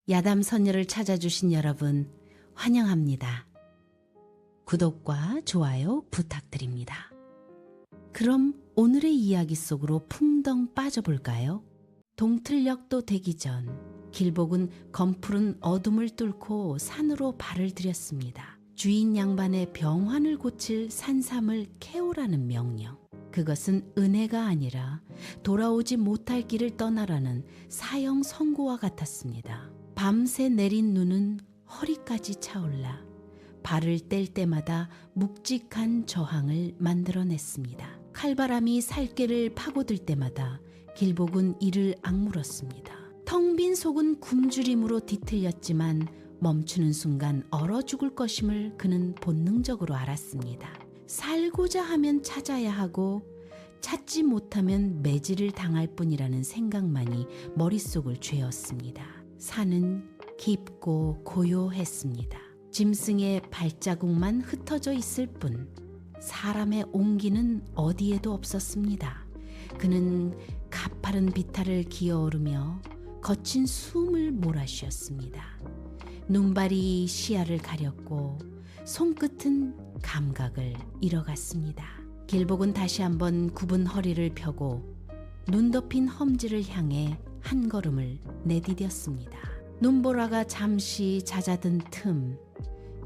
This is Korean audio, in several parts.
야담 선녀를 찾아주신 여러분 환영합니다. 구독과 좋아요 부탁드립니다. 그럼 오늘의 이야기 속으로 풍덩 빠져볼까요? 동틀역도 되기 전 길복은 검푸른 어둠을 뚫고 산으로 발을 들였습니다. 주인 양반의 병환을 고칠 산삼을 캐오라는 명령. 그것은 은혜가 아니라 돌아오지 못할 길을 떠나라는 사형 선고와 같았습니다. 밤새 내린 눈은 허리까지 차올라 발을 뗄 때마다 묵직한 저항을 만들어냈습니다. 칼바람이 살결을 파고들 때마다 길복은 이를 악물었습니다. 텅 빈 속은 굶주림으로 뒤틀렸지만 멈추는 순간 얼어 죽을 것임을 그는 본능적으로 알았습니다. 살고자 하면 찾아야 하고 찾지 못하면 매질을 당할 뿐이라는 생각만이 머릿속을 죄었습니다. 산은 깊고 고요했습니다. 짐승의 발자국만 흩어져 있을 뿐 사람의 온기는 어디에도 없었습니다. 그는 가파른 비탈을 기어오르며 거친 숨을 몰아쉬었습니다. 눈발이 시야를 가렸고 손끝은 감각을 잃어갔습니다. 길복은 다시 한번 굽은 허리를 펴고 눈 덮인 험지를 향해 한 걸음을 내디뎠습니다. 눈보라가 잠시 잦아든 틈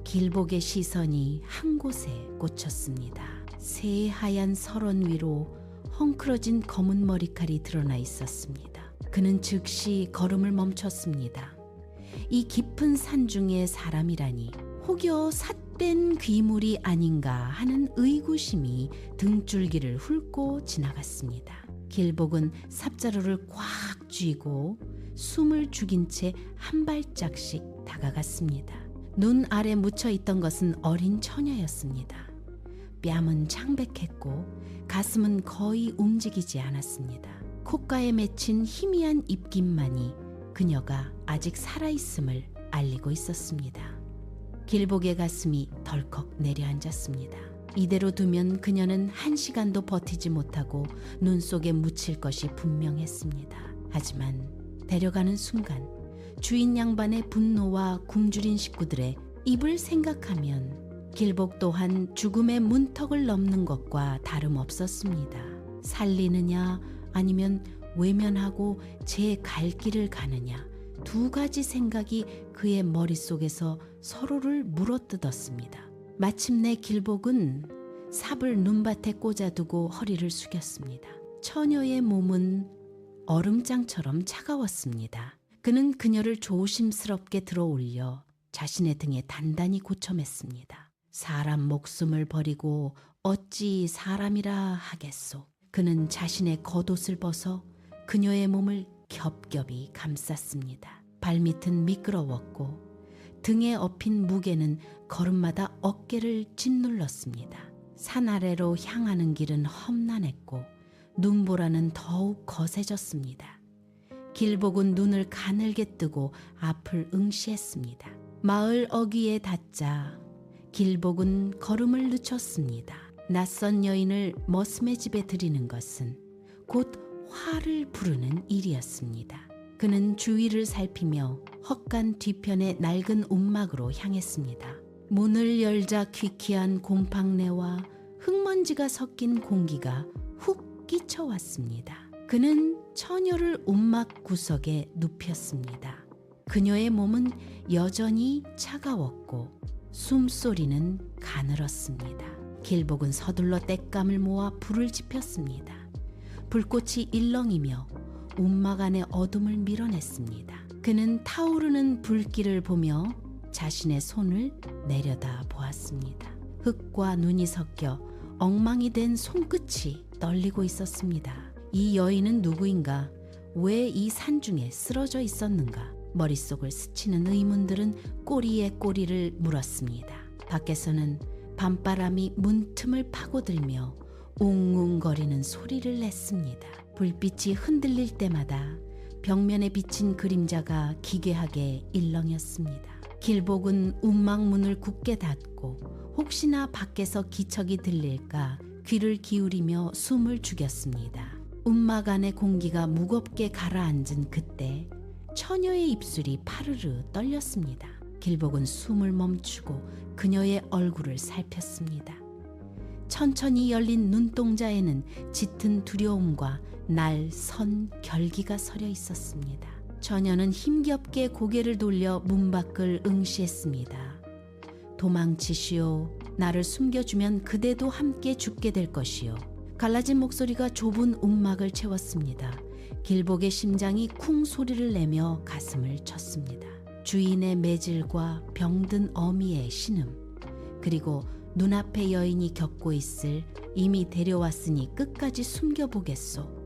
길복의 시선이 한 곳에 꽂혔습니다. 새하얀 설원 위로 헝클어진 검은 머리칼이 드러나 있었습니다. 그는 즉시 걸음을 멈췄습니다. 이 깊은 산중에 사람이라니 혹여 삿된 귀물이 아닌가 하는 의구심이 등줄기를 훑고 지나갔습니다. 길복은 삽자루를 꽉 쥐고 숨을 죽인 채 한 발짝씩 다가갔습니다. 눈 아래 묻혀있던 것은 어린 처녀였습니다. 뺨은 창백했고 가슴은 거의 움직이지 않았습니다. 콧가에 맺힌 희미한 입김만이 그녀가 아직 살아있음을 알리고 있었습니다. 길복의 가슴이 덜컥 내려앉았습니다. 이대로 두면 그녀는 1시간도 버티지 못하고 눈 속에 묻힐 것이 분명했습니다. 하지만 데려가는 순간 주인 양반의 분노와 굶주린 식구들의 입을 생각하면 길복 또한 죽음의 문턱을 넘는 것과 다름없었습니다. 살리느냐 아니면 외면하고 제 갈 길을 가느냐 두 가지 생각이 그의 머릿속에서 서로를 물어뜯었습니다. 마침내 길복은 삽을 눈밭에 꽂아두고 허리를 숙였습니다. 처녀의 몸은 얼음장처럼 차가웠습니다. 그는 그녀를 조심스럽게 들어올려 자신의 등에 단단히 고쳐맸습니다. 사람 목숨을 버리고 어찌 사람이라 하겠소. 그는 자신의 겉옷을 벗어 그녀의 몸을 겹겹이 감쌌습니다. 발밑은 미끄러웠고 등에 업힌 무게는 걸음마다 어깨를 짓눌렀습니다. 산 아래로 향하는 길은 험난했고 눈보라는 더욱 거세졌습니다. 길복은 눈을 가늘게 뜨고 앞을 응시했습니다. 마을 어귀에 닿자 길복은 걸음을 늦췄습니다. 낯선 여인을 머슴의 집에 들이는 것은 곧 화를 부르는 일이었습니다. 그는 주위를 살피며 헛간 뒤편의 낡은 움막으로 향했습니다. 문을 열자 귀키한 곰팡내와 흙먼지가 섞인 공기가 훅 끼쳐왔습니다. 그는 처녀를 움막 구석에 눕혔습니다. 그녀의 몸은 여전히 차가웠고 숨소리는 가늘었습니다. 길복은 서둘러 땔감을 모아 불을 지폈습니다. 불꽃이 일렁이며 움막 안의 어둠을 밀어냈습니다. 그는 타오르는 불길을 보며 자신의 손을 내려다 보았습니다. 흙과 눈이 섞여 엉망이 된 손끝이 떨리고 있었습니다. 이 여인은 누구인가? 왜 이 산중에 쓰러져 있었는가? 머릿속을 스치는 의문들은 꼬리에 꼬리를 물었습니다. 밖에서는 밤바람이 문틈을 파고들며 웅웅거리는 소리를 냈습니다. 불빛이 흔들릴 때마다 벽면에 비친 그림자가 기괴하게 일렁였습니다. 길복은 움막문을 굳게 닫고 혹시나 밖에서 기척이 들릴까 귀를 기울이며 숨을 죽였습니다. 움막 안의 공기가 무겁게 가라앉은 그때 처녀의 입술이 파르르 떨렸습니다. 길복은 숨을 멈추고 그녀의 얼굴을 살폈습니다. 천천히 열린 눈동자에는 짙은 두려움과 날선 결기가 서려 있었습니다. 처녀는 힘겹게 고개를 돌려 문 밖을 응시했습니다. 도망치시오. 나를 숨겨주면 그대도 함께 죽게 될 것이요. 갈라진 목소리가 좁은 움막을 채웠습니다. 길복의 심장이 쿵 소리를 내며 가슴을 쳤습니다. 주인의 매질과 병든 어미의 신음, 그리고 눈앞의 여인이 겪고 있을 이미 데려왔으니 끝까지 숨겨보겠소.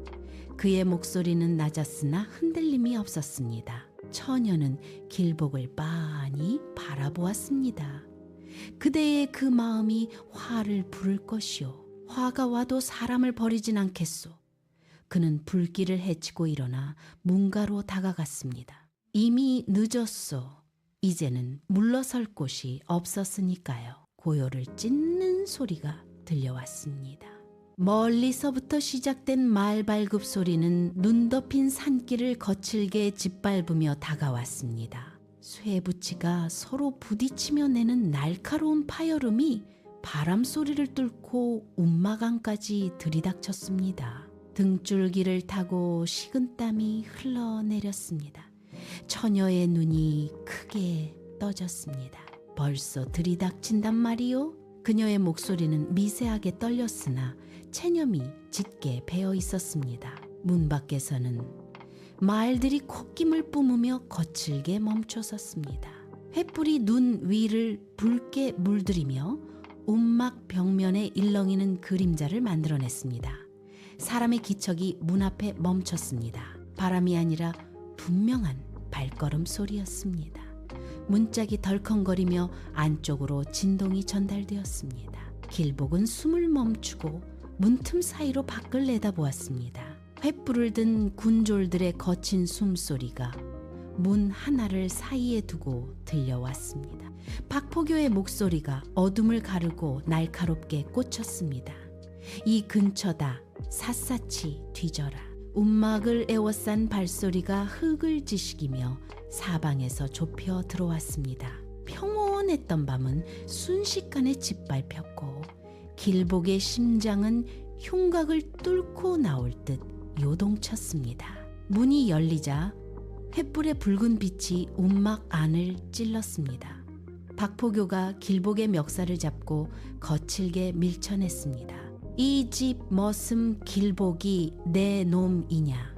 그의 목소리는 낮았으나 흔들림이 없었습니다. 처녀는 길복을 빤히 바라보았습니다. 그대의 그 마음이 화를 부를 것이오. 화가 와도 사람을 버리진 않겠소. 그는 불길을 헤치고 일어나 문가로 다가갔습니다. 이미 늦었소. 이제는 물러설 곳이 없었으니까요. 고요를 찢는 소리가 들려왔습니다. 멀리서부터 시작된 말발굽 소리는 눈 덮인 산길을 거칠게 짓밟으며 다가왔습니다. 쇠붙이가 서로 부딪히며 내는 날카로운 파열음이 바람 소리를 뚫고 움마강까지 들이닥쳤습니다. 등줄기를 타고 식은땀이 흘러내렸습니다. 처녀의 눈이 크게 떠졌습니다. 벌써 들이닥친단 말이요? 그녀의 목소리는 미세하게 떨렸으나 체념이 짙게 배어 있었습니다. 문 밖에서는 말들이 콧김을 뿜으며 거칠게 멈춰섰습니다. 횃불이 눈 위를 붉게 물들이며 움막 벽면에 일렁이는 그림자를 만들어냈습니다. 사람의 기척이 문 앞에 멈췄습니다. 바람이 아니라 분명한 발걸음 소리였습니다. 문짝이 덜컹거리며 안쪽으로 진동이 전달되었습니다. 길복은 숨을 멈추고 문틈 사이로 밖을 내다보았습니다. 횃불을 든 군졸들의 거친 숨소리가 문 하나를 사이에 두고 들려왔습니다. 박포교의 목소리가 어둠을 가르고 날카롭게 꽂혔습니다. 이 근처다. 샅샅이 뒤져라. 움막을 에워싼 발소리가 흙을 지식이며 사방에서 좁혀 들어왔습니다. 평온했던 밤은 순식간에 짓밟혔고 길복의 심장은 흉곽을 뚫고 나올 듯 요동쳤습니다. 문이 열리자 횃불의 붉은 빛이 움막 안을 찔렀습니다. 박포교가 길복의 멱살을 잡고 거칠게 밀쳐냈습니다. 이 집 머슴 길복이 내 놈이냐.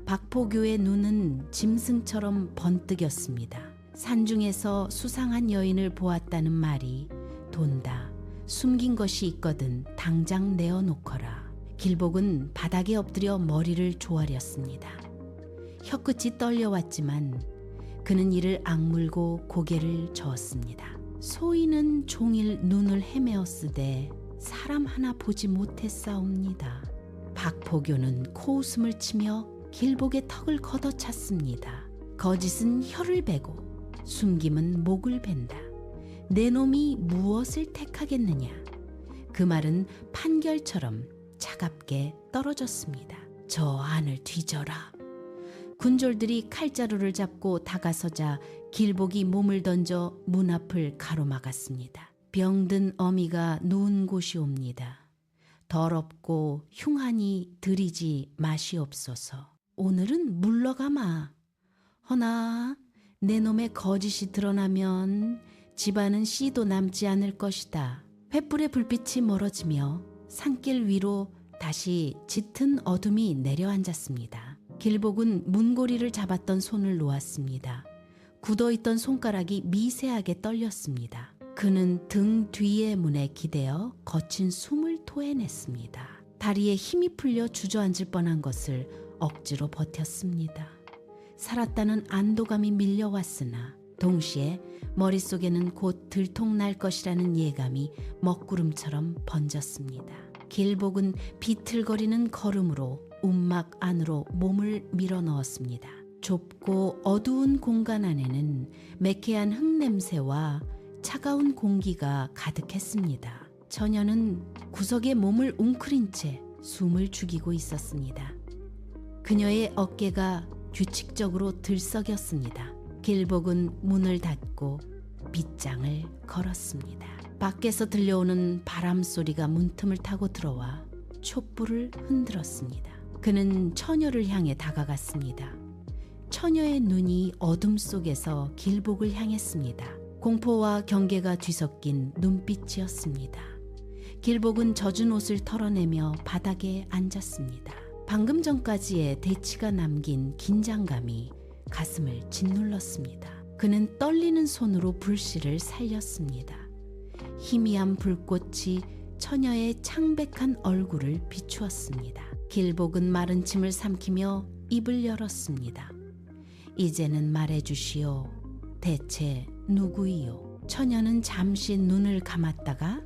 박포교의 눈은 짐승처럼 번뜩였습니다. 산중에서 수상한 여인을 보았다는 말이 돈다. 숨긴 것이 있거든 당장 내어놓거라. 길복은 바닥에 엎드려 머리를 조아렸습니다. 혀끝이 떨려왔지만 그는 이를 악물고 고개를 저었습니다. 소인은 종일 눈을 헤매었으되 사람 하나 보지 못했사옵니다. 박포교는 코웃음을 치며 길복의 턱을 걷어찼습니다. 거짓은 혀를 베고 숨김은 목을 벤다. 내 놈이 무엇을 택하겠느냐. 그 말은 판결처럼 차갑게 떨어졌습니다. 저 안을 뒤져라. 군졸들이 칼자루를 잡고 다가서자 길복이 몸을 던져 문 앞을 가로막았습니다. 병든 어미가 누운 곳이옵니다. 더럽고 흉하니 들이지 마시옵소서. 오늘은 물러가마. 허나 내 놈의 거짓이 드러나면 집안은 씨도 남지 않을 것이다. 횃불의 불빛이 멀어지며 산길 위로 다시 짙은 어둠이 내려앉았습니다. 길복은 문고리를 잡았던 손을 놓았습니다. 굳어있던 손가락이 미세하게 떨렸습니다. 그는 등 뒤의 문에 기대어 거친 숨을 토해냈습니다. 다리에 힘이 풀려 주저앉을 뻔한 것을 억지로 버텼습니다. 살았다는 안도감이 밀려왔으나 동시에 머릿속에는 곧 들통날 것이라는 예감이 먹구름처럼 번졌습니다. 길복은 비틀거리는 걸음으로 움막 안으로 몸을 밀어넣었습니다. 좁고 어두운 공간 안에는 매캐한 흙냄새와 차가운 공기가 가득했습니다. 처녀는 구석에 몸을 웅크린 채 숨을 죽이고 있었습니다. 그녀의 어깨가 규칙적으로 들썩였습니다. 길복은 문을 닫고 빗장을 걸었습니다. 밖에서 들려오는 바람 소리가 문틈을 타고 들어와 촛불을 흔들었습니다. 그는 처녀를 향해 다가갔습니다. 처녀의 눈이 어둠 속에서 길복을 향했습니다. 공포와 경계가 뒤섞인 눈빛이었습니다. 길복은 젖은 옷을 털어내며 바닥에 앉았습니다. 방금 전까지의 대치가 남긴 긴장감이 가슴을 짓눌렀습니다. 그는 떨리는 손으로 불씨를 살렸습니다. 희미한 불꽃이 처녀의 창백한 얼굴을 비추었습니다. 길복은 마른 침을 삼키며 입을 열었습니다. 이제는 말해주시오. 대체 누구이요? 처녀는 잠시 눈을 감았다가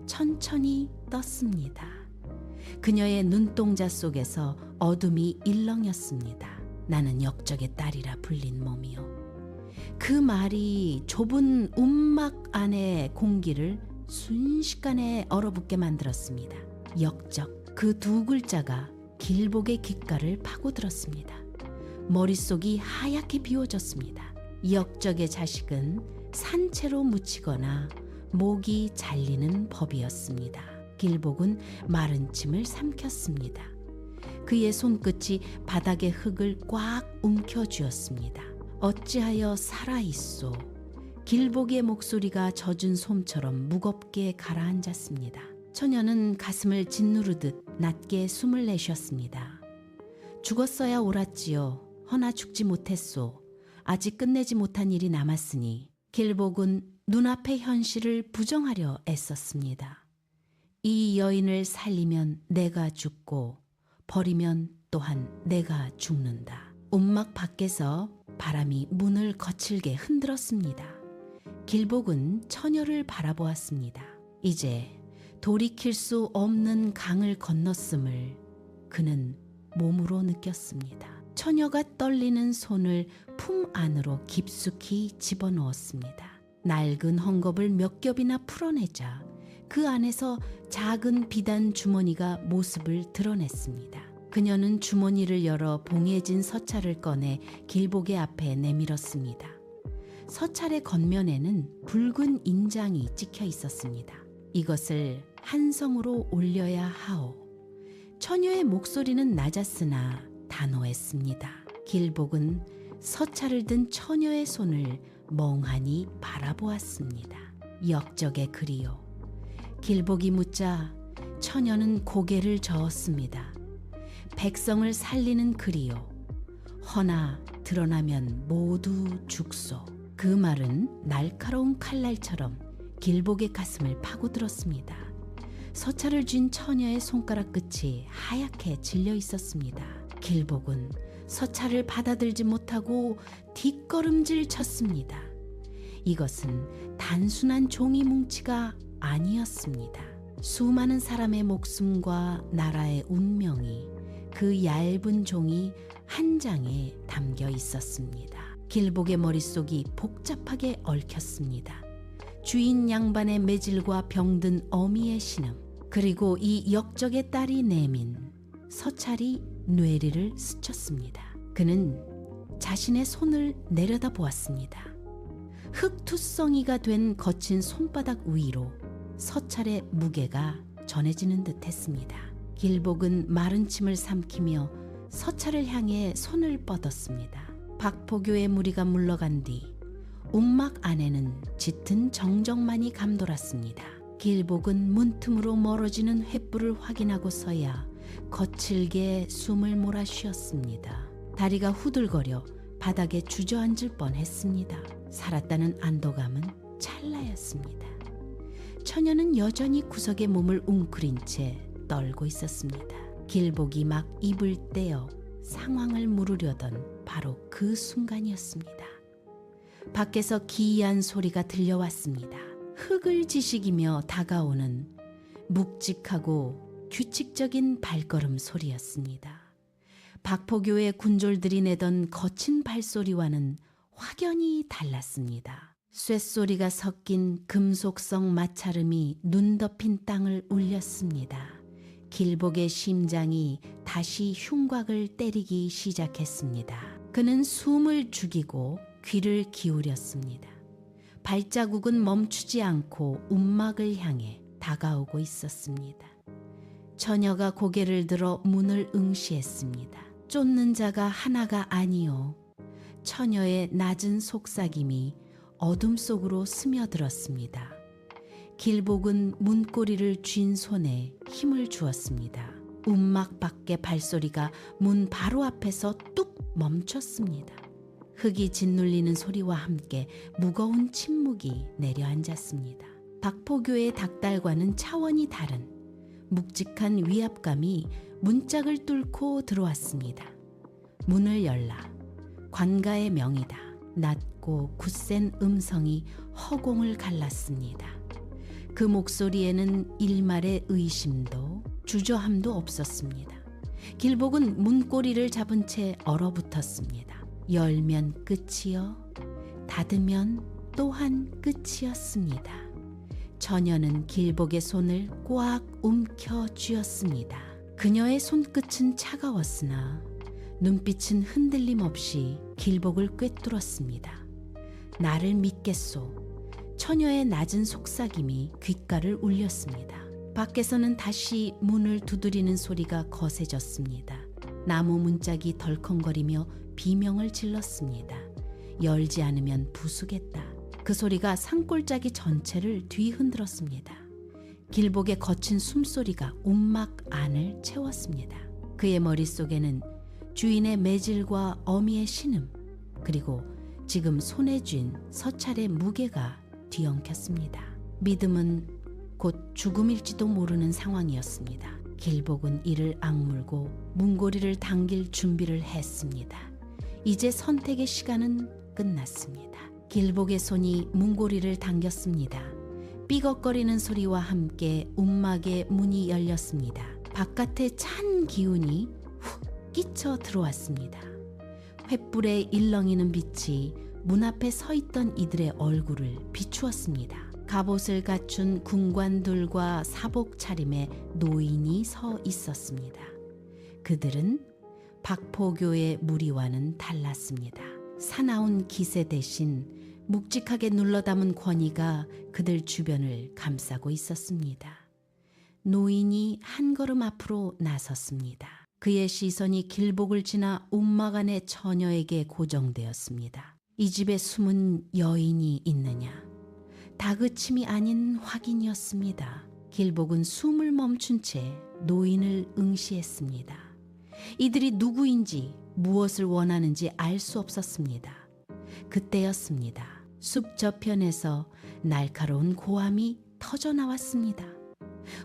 천천히 떴습니다. 그녀의 눈동자 속에서 어둠이 일렁였습니다. 나는 역적의 딸이라 불린 몸이요. 그 말이 좁은 움막 안의 공기를 순식간에 얼어붙게 만들었습니다. 역적, 그 두 글자가 길복의 귓가를 파고들었습니다. 머릿속이 하얗게 비워졌습니다. 역적의 자식은 산채로 묻히거나 목이 잘리는 법이었습니다. 길복은 마른 침을 삼켰습니다. 그의 손끝이 바닥의 흙을 꽉 움켜쥐었습니다. 어찌하여 살아있소? 길복의 목소리가 젖은 솜처럼 무겁게 가라앉았습니다. 처녀는 가슴을 짓누르듯 낮게 숨을 내쉬었습니다. 죽었어야 옳았지요. 허나 죽지 못했소. 아직 끝내지 못한 일이 남았으니. 길복은 눈앞의 현실을 부정하려 애썼습니다. 이 여인을 살리면 내가 죽고 버리면 또한 내가 죽는다. 움막 밖에서 바람이 문을 거칠게 흔들었습니다. 길복은 처녀를 바라보았습니다. 이제 돌이킬 수 없는 강을 건넜음을 그는 몸으로 느꼈습니다. 처녀가 떨리는 손을 품 안으로 깊숙이 집어넣었습니다. 낡은 헝겊을 몇 겹이나 풀어내자 그 안에서 작은 비단 주머니가 모습을 드러냈습니다. 그녀는 주머니를 열어 봉해진 서찰을 꺼내 길복의 앞에 내밀었습니다. 서찰의 겉면에는 붉은 인장이 찍혀 있었습니다. 이것을 한 성으로 올려야 하오. 처녀의 목소리는 낮았으나 단호했습니다. 길복은 서찰을 든 처녀의 손을 멍하니 바라보았습니다. 역적의 글이요. 길복이 묻자 처녀는 고개를 저었습니다. 백성을 살리는 글이요. 허나 드러나면 모두 죽소. 그 말은 날카로운 칼날처럼 길복의 가슴을 파고들었습니다. 서찰을 쥔 처녀의 손가락 끝이 하얗게 질려 있었습니다. 길복은 서찰을 받아들지 못하고 뒷걸음질 쳤습니다. 이것은 단순한 종이 뭉치가 아니었습니다. 수많은 사람의 목숨과 나라의 운명이 그 얇은 종이 한 장에 담겨 있었습니다. 길복의 머릿속이 복잡하게 얽혔습니다. 주인 양반의 매질과 병든 어미의 신음, 그리고 이 역적의 딸이 내민 서찰이 뇌리를 스쳤습니다. 그는 자신의 손을 내려다보았습니다. 흙투성이가 된 거친 손바닥 위로 서찰의 무게가 전해지는 듯했습니다. 길복은 마른 침을 삼키며 서찰을 향해 손을 뻗었습니다. 박포교의 무리가 물러간 뒤 움막 안에는 짙은 정적만이 감돌았습니다. 길복은 문틈으로 멀어지는 횃불을 확인하고서야 거칠게 숨을 몰아쉬었습니다. 다리가 후들거려 바닥에 주저앉을 뻔했습니다. 살았다는 안도감은 찰나였습니다. 처녀는 여전히 구석에 몸을 웅크린 채 떨고 있었습니다. 길복이 막 입을 떼어 상황을 물으려던 바로 그 순간이었습니다. 밖에서 기이한 소리가 들려왔습니다. 흙을 지식이며 다가오는 묵직하고 규칙적인 발걸음 소리였습니다. 박포교의 군졸들이 내던 거친 발소리와는 확연히 달랐습니다. 쇳소리가 섞인 금속성 마찰음이 눈 덮인 땅을 울렸습니다. 길복의 심장이 다시 흉곽을 때리기 시작했습니다. 그는 숨을 죽이고 귀를 기울였습니다. 발자국은 멈추지 않고 움막을 향해 다가오고 있었습니다. 처녀가 고개를 들어 문을 응시했습니다. 쫓는 자가 하나가 아니요 처녀의 낮은 속삭임이 어둠 속으로 스며들었습니다. 길복은 문고리를 쥔 손에 힘을 주었습니다. 움막 밖의 발소리가 문 바로 앞에서 뚝 멈췄습니다. 흙이 짓눌리는 소리와 함께 무거운 침묵이 내려앉았습니다. 박포교의 닭달과는 차원이 다른 묵직한 위압감이 문짝을 뚫고 들어왔습니다. 문을 열라. 관가의 명이다. 낮고 굳센 음성이 허공을 갈랐습니다. 그 목소리에는 일말의 의심도 주저함도 없었습니다. 길복은 문고리를 잡은 채 얼어붙었습니다. 열면 끝이요, 닫으면 또한 끝이었습니다. 처녀는 길복의 손을 꽉 움켜 쥐었습니다. 그녀의 손끝은 차가웠으나 눈빛은 흔들림 없이 길복을 꿰뚫었습니다. 나를 믿겠소. 처녀의 낮은 속삭임이 귓가를 울렸습니다. 밖에서는 다시 문을 두드리는 소리가 거세졌습니다. 나무 문짝이 덜컹거리며 비명을 질렀습니다. 열지 않으면 부수겠다. 그 소리가 산골짜기 전체를 뒤흔들었습니다. 길복의 거친 숨소리가 움막 안을 채웠습니다. 그의 머릿속에는 주인의 매질과 어미의 신음, 그리고 지금 손에 쥔 서찰의 무게가 뒤엉켰습니다. 믿음은 곧 죽음일지도 모르는 상황이었습니다. 길복은 이를 악물고 문고리를 당길 준비를 했습니다. 이제 선택의 시간은 끝났습니다. 길복의 손이 문고리를 당겼습니다. 삐걱거리는 소리와 함께 움막의 문이 열렸습니다. 바깥에 찬 기운이 훅 끼쳐 들어왔습니다. 횃불에 일렁이는 빛이 문 앞에 서 있던 이들의 얼굴을 비추었습니다. 갑옷을 갖춘 군관들과 사복 차림의 노인이 서 있었습니다. 그들은 박포교의 무리와는 달랐습니다. 사나운 기세 대신 묵직하게 눌러담은 권위가 그들 주변을 감싸고 있었습니다. 노인이 한 걸음 앞으로 나섰습니다. 그의 시선이 길복을 지나 움막 안의 처녀에게 고정되었습니다. 이 집에 숨은 여인이 있느냐? 다그침이 아닌 확인이었습니다. 길복은 숨을 멈춘 채 노인을 응시했습니다. 이들이 누구인지 무엇을 원하는지 알 수 없었습니다. 그때였습니다. 숲 저편에서 날카로운 고함이 터져나왔습니다.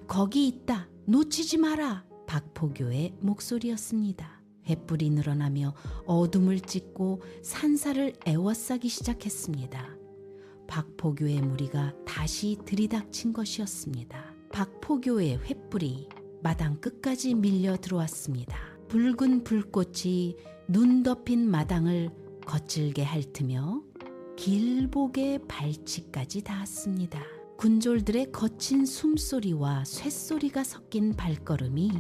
거기 있다. 놓치지 마라. 박포교의 목소리였습니다. 횃불이 늘어나며 어둠을 찢고 산사를 에워싸기 시작했습니다. 박포교의 무리가 다시 들이닥친 것이었습니다. 박포교의 횃불이 마당 끝까지 밀려 들어왔습니다. 붉은 불꽃이 눈 덮인 마당을 거칠게 핥으며 길복의 발치까지 닿았습니다. 군졸들의 거친 숨소리와 쇳소리가 섞인 발걸음이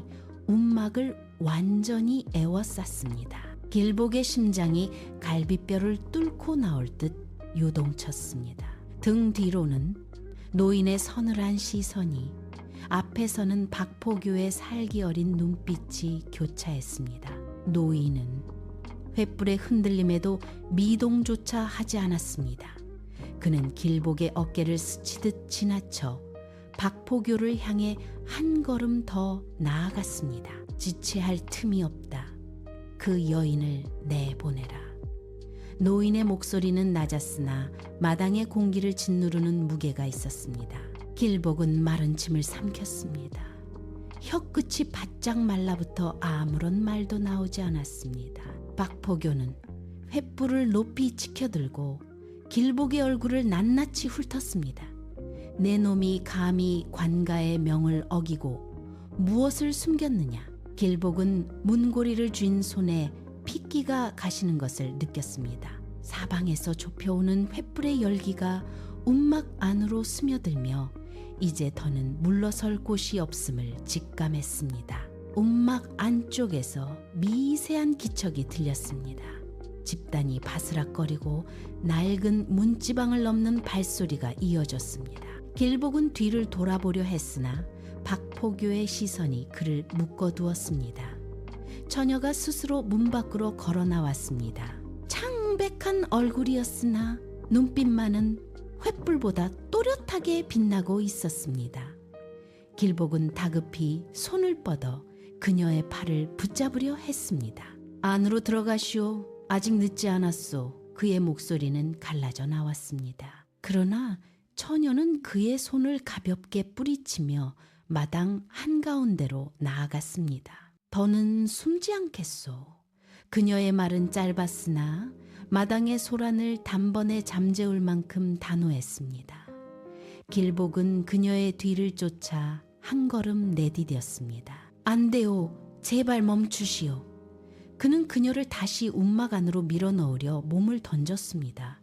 움막을 완전히 에워쌌습니다. 길복의 심장이 갈비뼈를 뚫고 나올 듯 요동쳤습니다. 등 뒤로는 노인의 서늘한 시선이, 앞에서는 박포교의 살기 어린 눈빛이 교차했습니다. 노인은 횃불의 흔들림에도 미동조차 하지 않았습니다. 그는 길복의 어깨를 스치듯 지나쳐 박포교를 향해 한 걸음 더 나아갔습니다. 지체할 틈이 없다. 그 여인을 내보내라. 노인의 목소리는 낮았으나 마당의 공기를 짓누르는 무게가 있었습니다. 길복은 마른 침을 삼켰습니다. 혀끝이 바짝 말라붙어 아무런 말도 나오지 않았습니다. 박포교는 횃불을 높이 치켜들고 길복의 얼굴을 낱낱이 훑었습니다. 내 놈이 감히 관가의 명을 어기고 무엇을 숨겼느냐? 길복은 문고리를 쥔 손에 핏기가 가시는 것을 느꼈습니다. 사방에서 좁혀오는 횃불의 열기가 움막 안으로 스며들며 이제 더는 물러설 곳이 없음을 직감했습니다. 움막 안쪽에서 미세한 기척이 들렸습니다. 집단이 바스락거리고 낡은 문지방을 넘는 발소리가 이어졌습니다. 길복은 뒤를 돌아보려 했으나 박포교의 시선이 그를 묶어두었습니다. 처녀가 스스로 문 밖으로 걸어 나왔습니다. 창백한 얼굴이었으나 눈빛만은 횃불보다 또렷하게 빛나고 있었습니다. 길복은 다급히 손을 뻗어 그녀의 팔을 붙잡으려 했습니다. 안으로 들어가시오. 아직 늦지 않았소. 그의 목소리는 갈라져 나왔습니다. 그러나 처녀는 그의 손을 가볍게 뿌리치며 마당 한가운데로 나아갔습니다. 더는 숨지 않겠소. 그녀의 말은 짧았으나 마당의 소란을 단번에 잠재울 만큼 단호했습니다. 길복은 그녀의 뒤를 쫓아 한 걸음 내디뎠습니다. 안 돼요. 제발 멈추시오. 그는 그녀를 다시 움막 안으로 밀어넣으려 몸을 던졌습니다.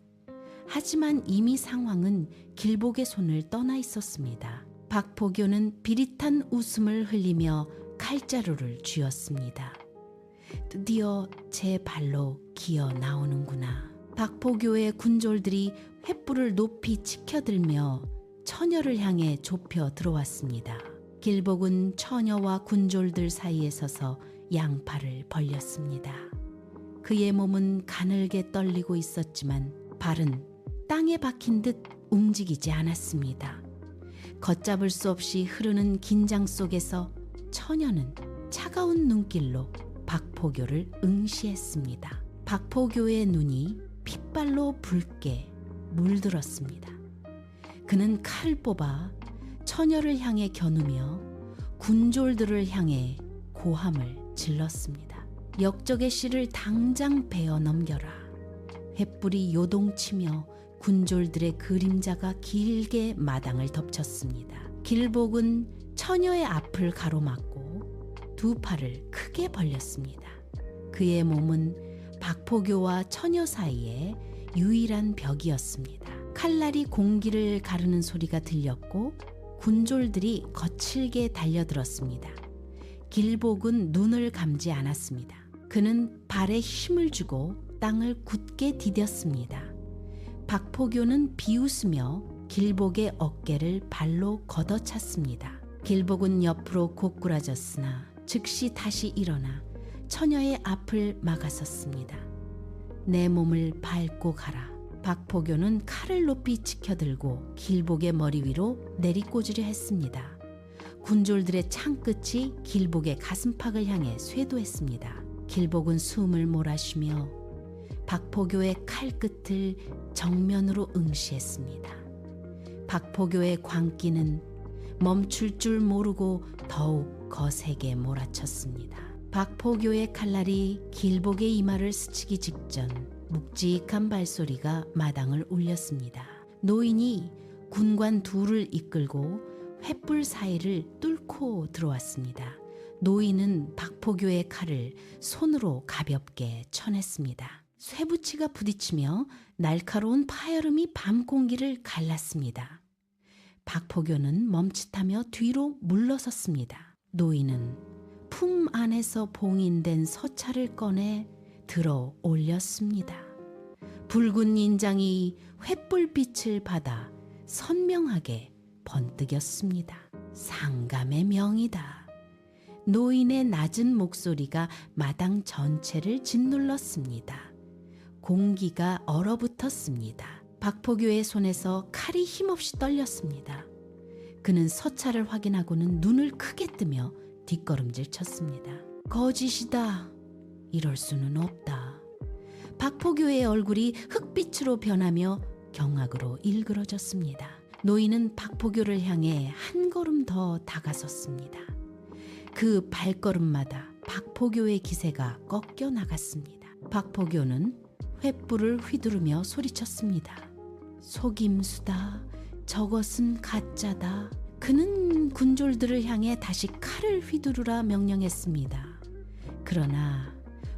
하지만 이미 상황은 길복의 손을 떠나 있었습니다. 박포교는 비릿한 웃음을 흘리며 칼자루를 쥐었습니다. 드디어 제 발로 기어 나오는구나. 박포교의 군졸들이 횃불을 높이 치켜들며 처녀를 향해 좁혀 들어왔습니다. 길복은 처녀와 군졸들 사이에 서서 양팔을 벌렸습니다. 그의 몸은 가늘게 떨리고 있었지만 발은 땅에 박힌 듯 움직이지 않았습니다. 걷잡을 수 없이 흐르는 긴장 속에서 처녀는 차가운 눈길로 박포교를 응시했습니다. 박포교의 눈이 핏발로 붉게 물들었습니다. 그는 칼을 뽑아 처녀를 향해 겨누며 군졸들을 향해 고함을 질렀습니다. 역적의 씨를 당장 베어 넘겨라. 횃불이 요동치며 군졸들의 그림자가 길게 마당을 덮쳤습니다. 길복은 처녀의 앞을 가로막고 두 팔을 크게 벌렸습니다. 그의 몸은 박포교와 처녀 사이에 유일한 벽이었습니다. 칼날이 공기를 가르는 소리가 들렸고 군졸들이 거칠게 달려들었습니다. 길복은 눈을 감지 않았습니다. 그는 발에 힘을 주고 땅을 굳게 디뎠습니다. 박포교는 비웃으며 길복의 어깨를 발로 걷어찼습니다. 길복은 옆으로 고꾸라졌으나 즉시 다시 일어나 처녀의 앞을 막아섰습니다. 내 몸을 밟고 가라. 박포교는 칼을 높이 치켜들고 길복의 머리 위로 내리꽂으려 했습니다. 군졸들의 창끝이 길복의 가슴팍을 향해 쇄도했습니다. 길복은 숨을 몰아쉬며 박포교의 칼끝을 정면으로 응시했습니다. 박포교의 광기는 멈출 줄 모르고 더욱 거세게 몰아쳤습니다. 박포교의 칼날이 길복의 이마를 스치기 직전 묵직한 발소리가 마당을 울렸습니다. 노인이 군관 둘을 이끌고 횃불 사이를 뚫고 들어왔습니다. 노인은 박포교의 칼을 손으로 가볍게 쳐냈습니다. 쇠붙이가 부딪히며 날카로운 파열음이 밤 공기를 갈랐습니다. 박포교는 멈칫하며 뒤로 물러섰습니다. 노인은 품 안에서 봉인된 서찰을 꺼내 들어 올렸습니다. 붉은 인장이 횃불빛을 받아 선명하게 번뜩였습니다. 상감의 명이다. 노인의 낮은 목소리가 마당 전체를 짓눌렀습니다. 공기가 얼어붙었습니다. 박포교의 손에서 칼이 힘없이 떨렸습니다. 그는 서찰을 확인하고는 눈을 크게 뜨며 뒷걸음질 쳤습니다. 거짓이다. 이럴 수는 없다. 박포교의 얼굴이 흑빛으로 변하며 경악으로 일그러졌습니다. 노인은 박포교를 향해 한 걸음 더 다가섰습니다. 그 발걸음마다 박포교의 기세가 꺾여 나갔습니다. 박포교는 횃불을 휘두르며 소리쳤습니다. 속임수다. 저것은 가짜다. 그는 군졸들을 향해 다시 칼을 휘두르라 명령했습니다. 그러나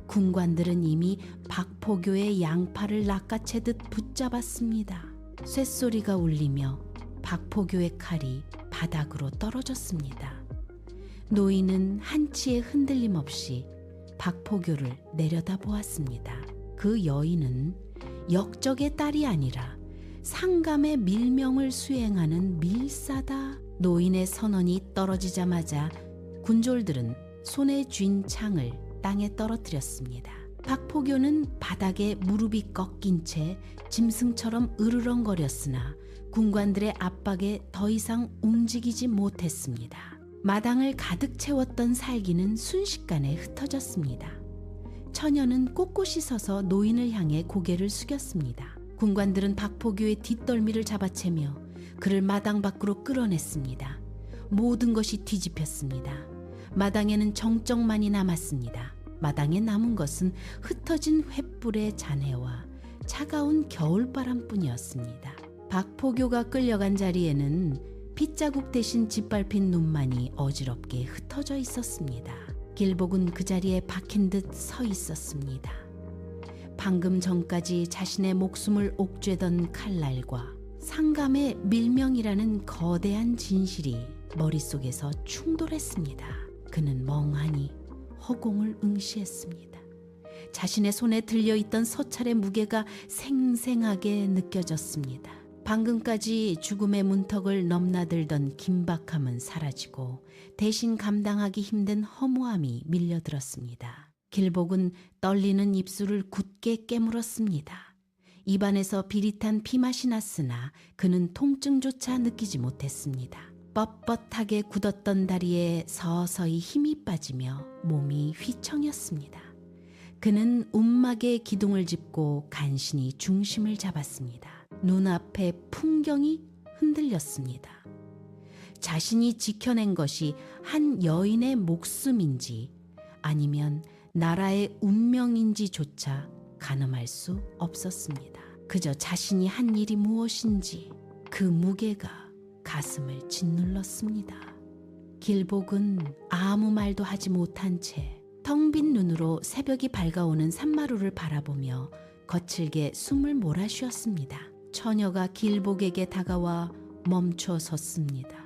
군관들은 이미 박포교의 양팔을 낚아채듯 붙잡았습니다. 쇳소리가 울리며 박포교의 칼이 바닥으로 떨어졌습니다. 노인은 한치의 흔들림 없이 박포교를 내려다보았습니다. 그 여인은 역적의 딸이 아니라 상감의 밀명을 수행하는 밀사다. 노인의 선언이 떨어지자마자 군졸들은 손에 쥔 창을 땅에 떨어뜨렸습니다. 박포교는 바닥에 무릎이 꺾인 채 짐승처럼 으르렁거렸으나 군관들의 압박에 더 이상 움직이지 못했습니다. 마당을 가득 채웠던 살기는 순식간에 흩어졌습니다. 처녀는 꼿꼿이 서서 노인을 향해 고개를 숙였습니다. 군관들은 박포교의 뒷덜미를 잡아채며 그를 마당 밖으로 끌어냈습니다. 모든 것이 뒤집혔습니다. 마당에는 정적만이 남았습니다. 마당에 남은 것은 흩어진 횃불의 잔해와 차가운 겨울바람뿐이었습니다. 박포교가 끌려간 자리에는 핏자국 대신 짓밟힌 눈만이 어지럽게 흩어져 있었습니다. 길복은 그 자리에 박힌 듯 서 있었습니다. 방금 전까지 자신의 목숨을 옥죄던 칼날과 상감의 밀명이라는 거대한 진실이 머릿속에서 충돌했습니다. 그는 멍하니 허공을 응시했습니다. 자신의 손에 들려있던 서찰의 무게가 생생하게 느껴졌습니다. 방금까지 죽음의 문턱을 넘나들던 긴박함은 사라지고 대신 감당하기 힘든 허무함이 밀려들었습니다. 길복은 떨리는 입술을 굳게 깨물었습니다. 입안에서 비릿한 피맛이 났으나 그는 통증조차 느끼지 못했습니다. 뻣뻣하게 굳었던 다리에 서서히 힘이 빠지며 몸이 휘청였습니다. 그는 움막에 기둥을 짚고 간신히 중심을 잡았습니다. 눈앞의 풍경이 흔들렸습니다. 자신이 지켜낸 것이 한 여인의 목숨인지 아니면 나라의 운명인지조차 가늠할 수 없었습니다. 그저 자신이 한 일이 무엇인지 그 무게가 가슴을 짓눌렀습니다. 길복은 아무 말도 하지 못한 채 텅 빈 눈으로 새벽이 밝아오는 산마루를 바라보며 거칠게 숨을 몰아쉬었습니다. 처녀가 길복에게 다가와 멈춰 섰습니다.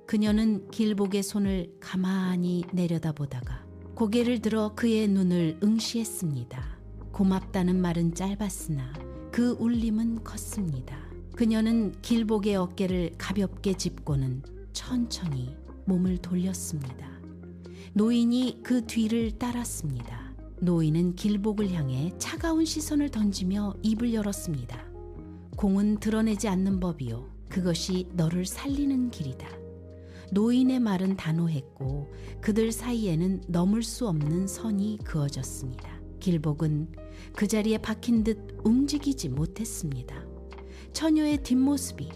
그녀는 길복의 손을 가만히 내려다보다가 고개를 들어 그의 눈을 응시했습니다. 고맙다는 말은 짧았으나 그 울림은 컸습니다. 그녀는 길복의 어깨를 가볍게 짚고는 천천히 몸을 돌렸습니다. 노인이 그 뒤를 따랐습니다. 노인은 길복을 향해 차가운 시선을 던지며 입을 열었습니다. 공은 드러내지 않는 법이요. 그것이 너를 살리는 길이다. 노인의 말은 단호했고 그들 사이에는 넘을 수 없는 선이 그어졌습니다. 길복은 그 자리에 박힌 듯 움직이지 못했습니다. 처녀의 뒷모습이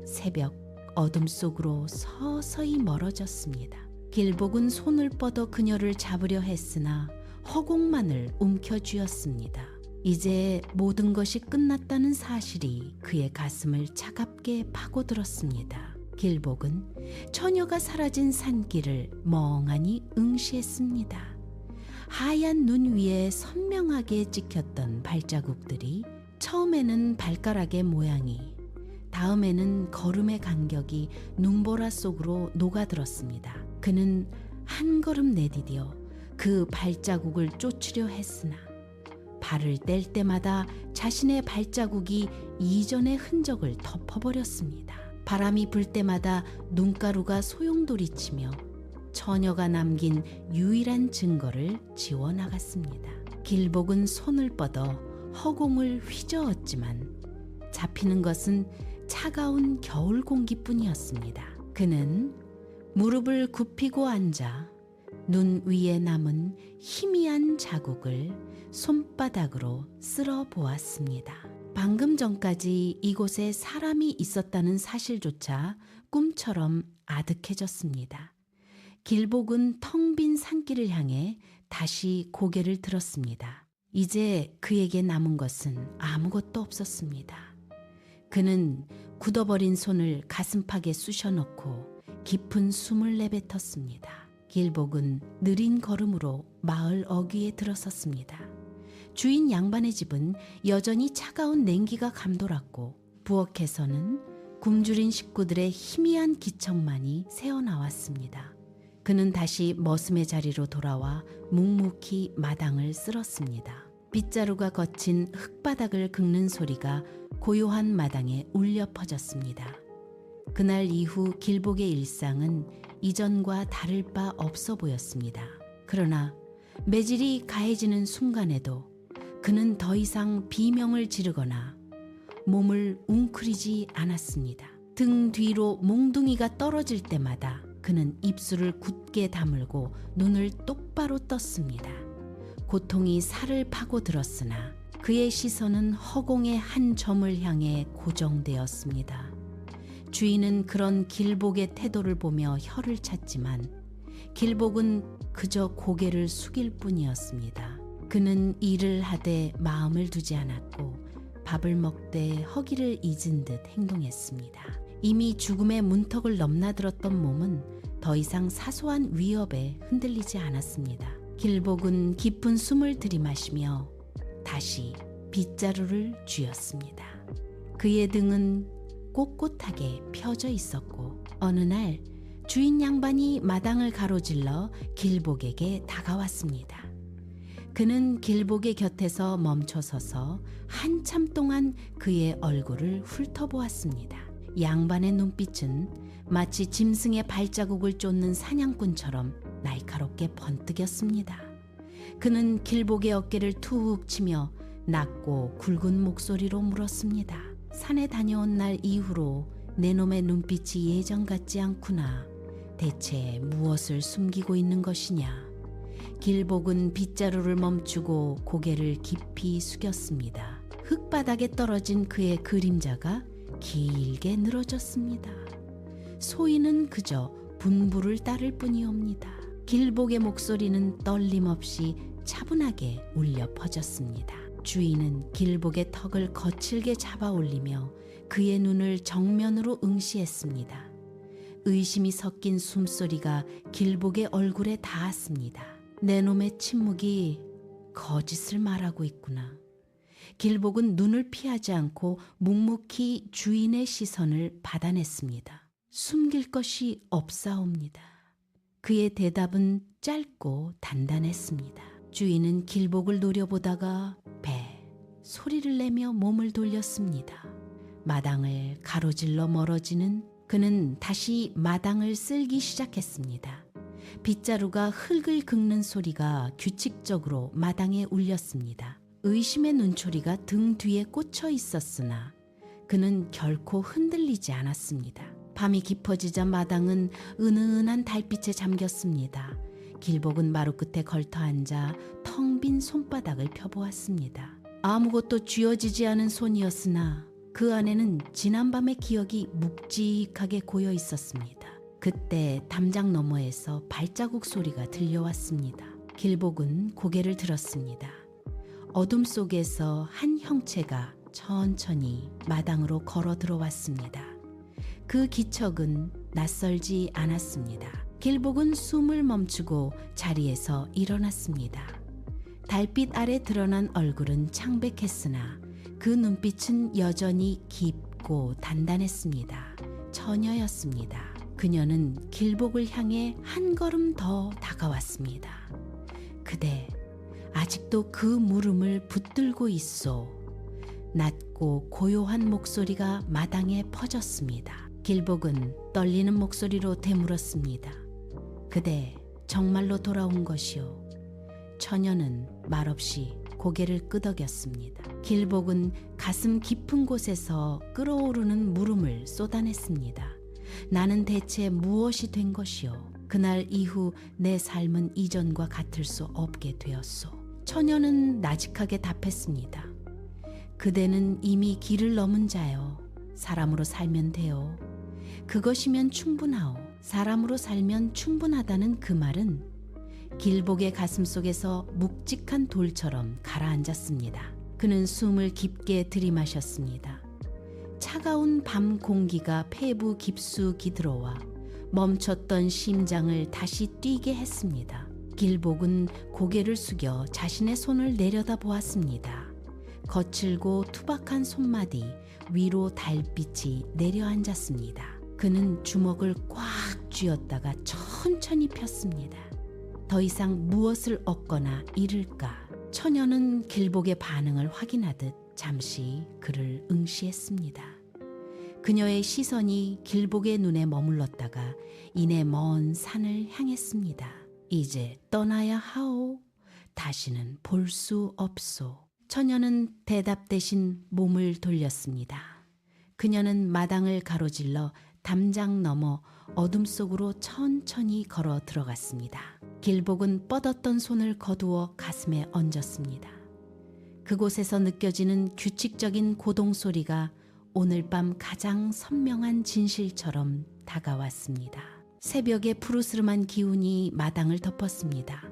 새벽 어둠 속으로 서서히 멀어졌습니다. 길복은 손을 뻗어 그녀를 잡으려 했으나 허공만을 움켜쥐었습니다. 이제 모든 것이 끝났다는 사실이 그의 가슴을 차갑게 파고들었습니다. 길복은 처녀가 사라진 산길을 멍하니 응시했습니다. 하얀 눈 위에 선명하게 찍혔던 발자국들이 처음에는 발가락의 모양이, 다음에는 걸음의 간격이 눈보라 속으로 녹아들었습니다. 그는 한 걸음 내디뎌 그 발자국을 쫓으려 했으나 발을 뗄 때마다 자신의 발자국이 이전의 흔적을 덮어버렸습니다. 바람이 불 때마다 눈가루가 소용돌이치며 처녀가 남긴 유일한 증거를 지워나갔습니다. 길복은 손을 뻗어 허공을 휘저었지만 잡히는 것은 차가운 겨울 공기뿐이었습니다. 그는 무릎을 굽히고 앉아 눈 위에 남은 희미한 자국을 손바닥으로 쓸어 보았습니다. 방금 전까지 이곳에 사람이 있었다는 사실조차 꿈처럼 아득해졌습니다. 길복은 텅 빈 산길을 향해 다시 고개를 들었습니다. 이제 그에게 남은 것은 아무것도 없었습니다. 그는 굳어버린 손을 가슴팍에 쑤셔넣고 깊은 숨을 내뱉었습니다. 길복은 느린 걸음으로 마을 어귀에 들어섰습니다. 주인 양반의 집은 여전히 차가운 냉기가 감돌았고 부엌에서는 굶주린 식구들의 희미한 기척만이 새어나왔습니다. 그는 다시 머슴의 자리로 돌아와 묵묵히 마당을 쓸었습니다. 빗자루가 거친 흙바닥을 긁는 소리가 고요한 마당에 울려 퍼졌습니다. 그날 이후 길복의 일상은 이전과 다를 바 없어 보였습니다. 그러나 매질이 가해지는 순간에도 그는 더 이상 비명을 지르거나 몸을 웅크리지 않았습니다. 등 뒤로 몽둥이가 떨어질 때마다 그는 입술을 굳게 다물고 눈을 똑바로 떴습니다. 고통이 살을 파고들었으나 그의 시선은 허공의 한 점을 향해 고정되었습니다. 주인은 그런 길복의 태도를 보며 혀를 찼지만 길복은 그저 고개를 숙일 뿐이었습니다. 그는 일을 하되 마음을 두지 않았고 밥을 먹되 허기를 잊은 듯 행동했습니다. 이미 죽음의 문턱을 넘나들었던 몸은 더 이상 사소한 위협에 흔들리지 않았습니다. 길복은 깊은 숨을 들이마시며 다시 빗자루를 쥐었습니다. 그의 등은 꼿꼿하게 펴져 있었고 어느 날 주인 양반이 마당을 가로질러 길복에게 다가왔습니다. 그는 길복의 곁에서 멈춰서서 한참 동안 그의 얼굴을 훑어보았습니다. 양반의 눈빛은 마치 짐승의 발자국을 쫓는 사냥꾼처럼 날카롭게 번뜩였습니다. 그는 길복의 어깨를 툭 치며 낮고 굵은 목소리로 물었습니다. 산에 다녀온 날 이후로 내 놈의 눈빛이 예전 같지 않구나. 대체 무엇을 숨기고 있는 것이냐? 길복은 빗자루를 멈추고 고개를 깊이 숙였습니다. 흙바닥에 떨어진 그의 그림자가 길게 늘어졌습니다. 소인은 그저 분부를 따를 뿐이옵니다. 길복의 목소리는 떨림없이 차분하게 울려 퍼졌습니다. 주인은 길복의 턱을 거칠게 잡아 올리며 그의 눈을 정면으로 응시했습니다. 의심이 섞인 숨소리가 길복의 얼굴에 닿았습니다. 내 놈의 침묵이 거짓을 말하고 있구나. 길복은 눈을 피하지 않고 묵묵히 주인의 시선을 받아냈습니다. 숨길 것이 없사옵니다. 그의 대답은 짧고 단단했습니다. 주인은 길복을 노려보다가 소리를 내며 몸을 돌렸습니다. 마당을 가로질러 멀어지는 그는 다시 마당을 쓸기 시작했습니다. 빗자루가 흙을 긁는 소리가 규칙적으로 마당에 울렸습니다. 의심의 눈초리가 등 뒤에 꽂혀 있었으나 그는 결코 흔들리지 않았습니다. 밤이 깊어지자 마당은 은은한 달빛에 잠겼습니다. 길복은 마루 끝에 걸터 앉아 텅 빈 손바닥을 펴보았습니다. 아무것도 쥐어지지 않은 손이었으나 그 안에는 지난밤의 기억이 묵직하게 고여 있었습니다. 그때 담장 너머에서 발자국 소리가 들려왔습니다. 길복은 고개를 들었습니다. 어둠 속에서 한 형체가 천천히 마당으로 걸어 들어왔습니다. 그 기척은 낯설지 않았습니다. 길복은 숨을 멈추고 자리에서 일어났습니다. 달빛 아래 드러난 얼굴은 창백했으나 그 눈빛은 여전히 깊고 단단했습니다. 처녀였습니다. 그녀는 길복을 향해 한 걸음 더 다가왔습니다. 그대 아직도 그 물음을 붙들고 있소. 낮고 고요한 목소리가 마당에 퍼졌습니다. 길복은 떨리는 목소리로 되물었습니다. 그대 정말로 돌아온 것이오. 처녀는 말없이 고개를 끄덕였습니다. 길복은 가슴 깊은 곳에서 끓어오르는 물음을 쏟아냈습니다. 나는 대체 무엇이 된 것이오? 그날 이후 내 삶은 이전과 같을 수 없게 되었소. 처녀는 나직하게 답했습니다. 그대는 이미 길을 넘은 자요. 사람으로 살면 돼요. 그것이면 충분하오. 사람으로 살면 충분하다는 그 말은 길복의 가슴속에서 묵직한 돌처럼 가라앉았습니다. 그는 숨을 깊게 들이마셨습니다. 차가운 밤 공기가 폐부 깊숙이 들어와 멈췄던 심장을 다시 뛰게 했습니다. 길복은 고개를 숙여 자신의 손을 내려다 보았습니다. 거칠고 투박한 손마디 위로 달빛이 내려앉았습니다. 그는 주먹을 꽉 쥐었다가 천천히 폈습니다. 더 이상 무엇을 얻거나 잃을까? 처녀는 길복의 반응을 확인하듯 잠시 그를 응시했습니다. 그녀의 시선이 길복의 눈에 머물렀다가 이내 먼 산을 향했습니다. 이제 떠나야 하오. 다시는 볼 수 없소. 처녀는 대답 대신 몸을 돌렸습니다. 그녀는 마당을 가로질러 담장 너머 어둠 속으로 천천히 걸어 들어갔습니다. 길복은 뻗었던 손을 거두어 가슴에 얹었습니다. 그곳에서 느껴지는 규칙적인 고동 소리가 오늘 밤 가장 선명한 진실처럼 다가왔습니다. 새벽의 푸르스름한 기운이 마당을 덮었습니다.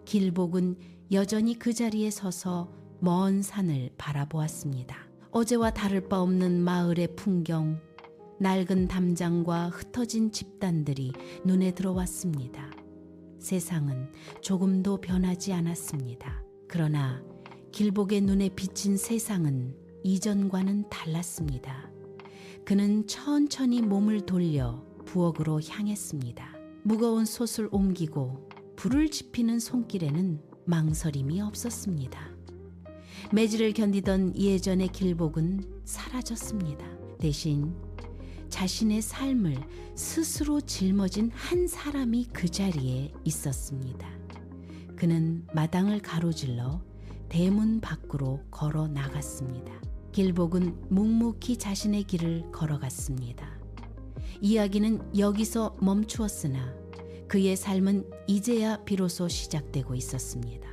길복은 여전히 그 자리에 서서 먼 산을 바라보았습니다. 어제와 다를 바 없는 마을의 풍경, 낡은 담장과 흩어진 집단들이 눈에 들어왔습니다. 세상은 조금도 변하지 않았습니다. 그러나 길복의 눈에 비친 세상은 이전과는 달랐습니다. 그는 천천히 몸을 돌려 부엌으로 향했습니다. 무거운 솥을 옮기고 불을 지피는 손길에는 망설임이 없었습니다. 매질을 견디던 예전의 길복은 사라졌습니다. 대신 자신의 삶을 스스로 짊어진 한 사람이 그 자리에 있었습니다. 그는 마당을 가로질러 대문 밖으로 걸어 나갔습니다. 길복은 묵묵히 자신의 길을 걸어갔습니다. 이야기는 여기서 멈추었으나 그의 삶은 이제야 비로소 시작되고 있었습니다.